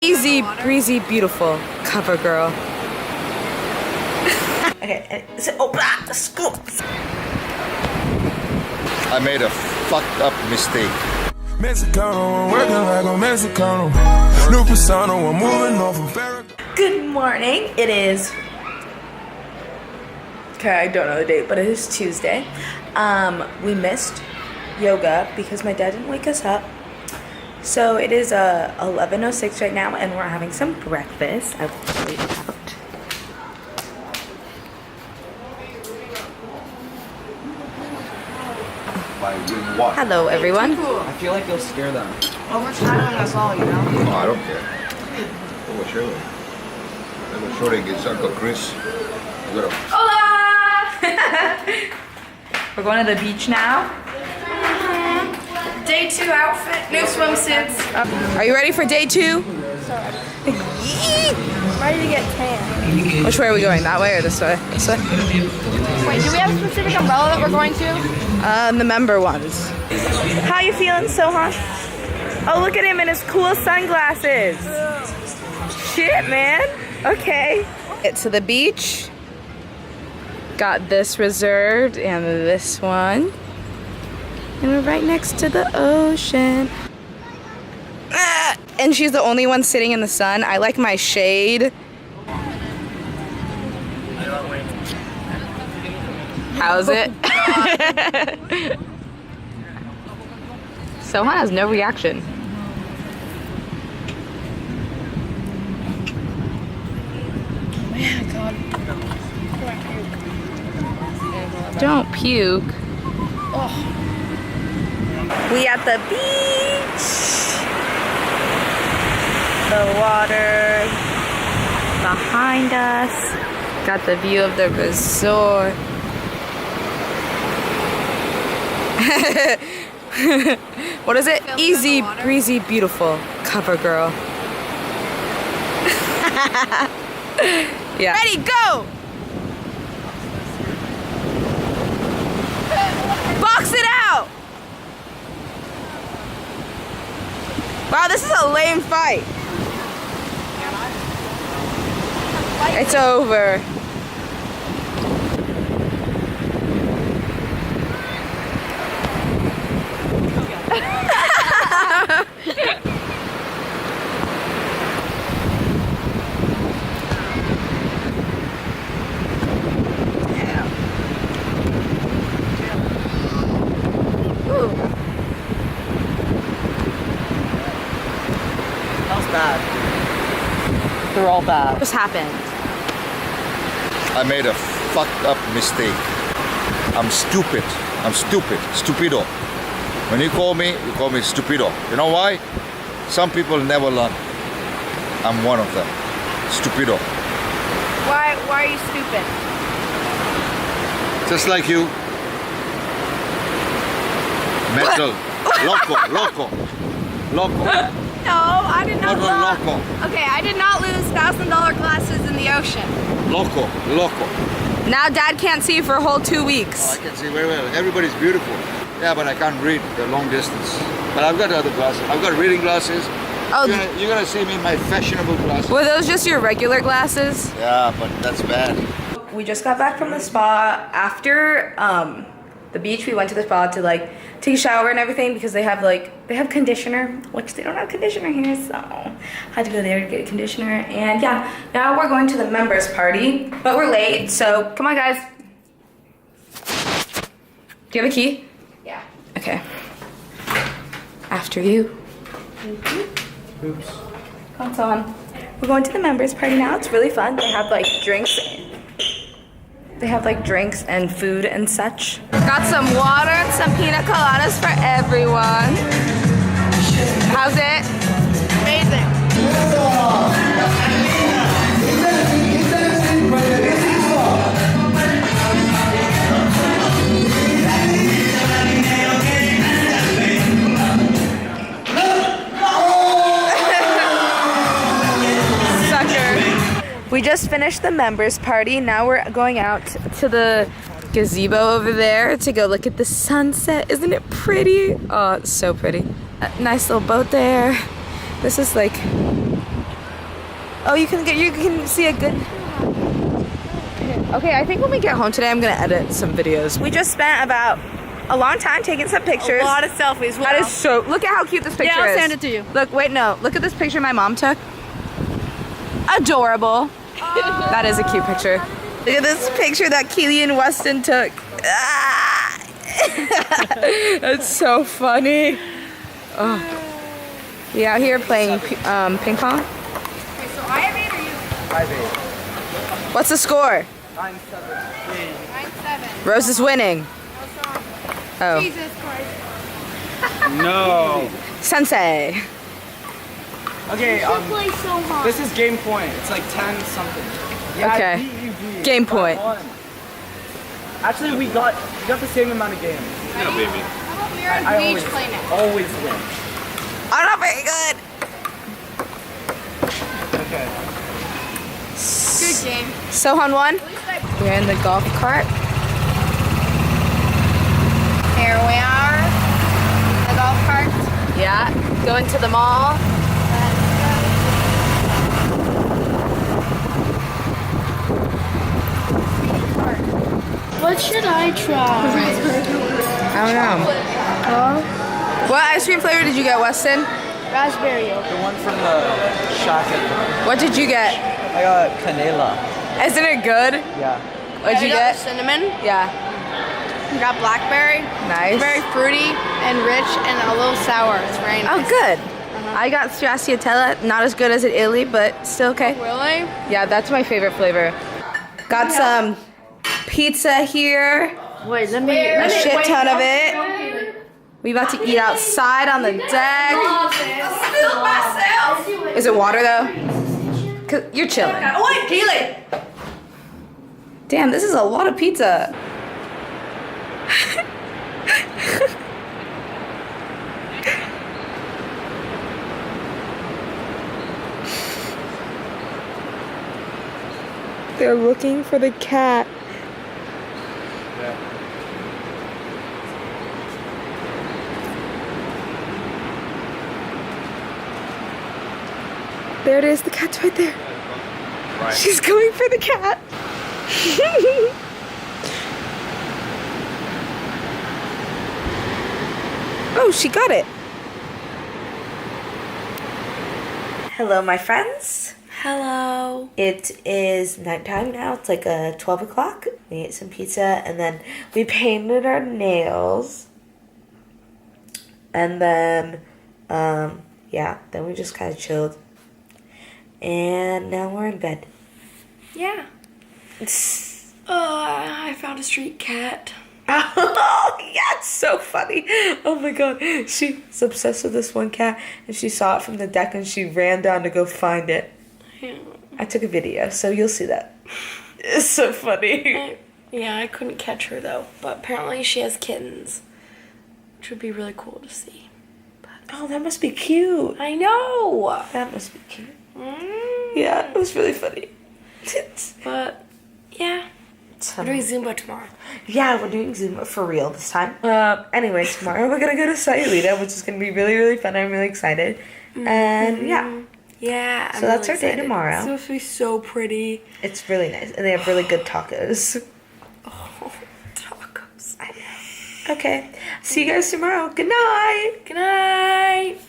Easy, breezy, beautiful cover girl. Okay, so, scoop. I made a fucked up mistake. Mexicano, I'm working like a Mexicano. New persona, I'm moving off of Good morning. It is. Okay, I don't know the date, but it is Tuesday. We missed yoga because my dad didn't wake us up. So it is 11:06 right now, and we're having some breakfast. I will tell you about. Hello, everyone. I feel like you'll scare them. Overshadowing us all, you know? No, I don't care. Overshadowing. Overshadowing is Uncle Chris. Hola! We're going to the beach now. Day 2 outfit, new swimsuits. Are you ready for day 2? Ready to get tan. Which way are we going? That way or this way? This way? Wait, do we have a specific umbrella that we're going to? The member ones. How you feeling, Sohan? Oh, look at him in his cool sunglasses. Shit, man. Okay. Get to the beach. Got this reserved and this one. And we're right next to the ocean. Ah, and she's the only one sitting in the sun. I like my shade. How's it? Sohan has no reaction. Don't puke. Oh. We at the beach. The water behind us. Got the view of the resort. What is it? Easy, breezy, beautiful cover girl. Yeah. Ready, go! Box it out! Wow, this is a lame fight. It's over. Bad. They're all bad. What just happened? I made a fucked up mistake. I'm stupid. I'm stupid. Stupido. When you call me stupido. You know why? Some people never learn. I'm one of them. Stupido. Why are you stupid? Just like you. Mental. Loco. No, I did not. Loco. Okay, I did not lose $1,000 glasses in the ocean. Loco. Now Dad can't see for a whole 2 Oh, weeks. I can see very well. Everybody's beautiful. Yeah, but I can't read the long distance. But I've got other glasses. I've got reading glasses. Oh, You're gonna see me in my fashionable glasses. were those just your regular glasses? Yeah, but that's bad. We just got back from the spa. After the beach, we went to the spa to like take a shower and everything because they have conditioner, which they don't have conditioner here, so I had to go there to get a conditioner. And yeah, now we're going to the members party, but we're late, so come on, guys. Do you have a key? Yeah. Okay. After you. Oops. Come on. We're going to the members party now. It's really fun. They have like drinks. They have like drinks and food and such. Got some water and some pina coladas for everyone. How's it? Amazing. We just finished the members party. Now we're going out to the gazebo over there to go look at the sunset. Isn't it pretty? Oh, it's so pretty. A nice little boat there. This is like Oh, you can see a good. Okay, I think when we get home today, I'm gonna edit some videos. We just spent about a long time taking some pictures. A lot of selfies. That is so. Look at how cute this picture is. Yeah, I'll send it to you. Look, wait, no. Look at this picture my mom took. Adorable. That is a cute picture. Look at this picture that Keely and Weston took. Ah! That's so funny. Oh. We out here playing ping pong. Okay, so I have 8 or you? 5-8. What's the score? 9-7. 9-7. Rose is winning. What's wrong? Oh. Jesus Christ. No. Sensei. Okay, You play so hard. this is game point. It's like 10 something. Yeah, Okay. I beat you, B. Game point. I won. Actually, we got the same amount of games. How about Meera and I we each play now? always win. I'm not very good. Okay. Good game. Sohan won. At least I... We're in the golf cart. Here we are. The golf cart. Yeah. Going to the mall. What should I try? I don't know. What ice cream flavor did you get, Weston? Raspberry. The one from the shack at What did you get? I got Canela. Isn't it good? Yeah. What did you I got get? cinnamon. Yeah. I got blackberry. Nice. It's very fruity and rich and a little sour. It's very nice. Oh, good. I got stracciatella. Not as good as in Italy, but still okay. Really? Yeah, that's my favorite flavor. Got some pizza here. Wait, let me. A shit ton of it. We about to eat outside on the deck. Is it water though? 'Cause you're chilling. Damn, this is a lot of pizza. They're looking for the cat. There it is, the cat's right there. Right. She's going for the cat. Oh, she got it. Hello, my friends. Hello. It is nighttime now. It's like 12 o'clock. We ate some pizza and then we painted our nails. And then, yeah, then we just kind of chilled. And now we're in bed. Yeah. I found a street cat. Oh, yeah, it's so funny. Oh my god. She's obsessed with this one cat and she saw it from the deck and she ran down to go find it. Yeah. I took a video, so you'll see that. It's so funny. I couldn't catch her though, but apparently she has kittens, which would be really cool to see. Oh, that must be cute. I know. That must be cute. Yeah, it was really funny. But yeah, we're doing Zumba tomorrow. Yeah, we're doing Zumba for real this time. Anyway, tomorrow we're gonna go to Sayulita, which is gonna be really, really fun. I'm really excited. And yeah. Yeah. So that's our day tomorrow. It's supposed to be so pretty. It's really nice. And they have really good tacos. Oh, tacos. I know. Okay. See you guys tomorrow. Good night. Good night.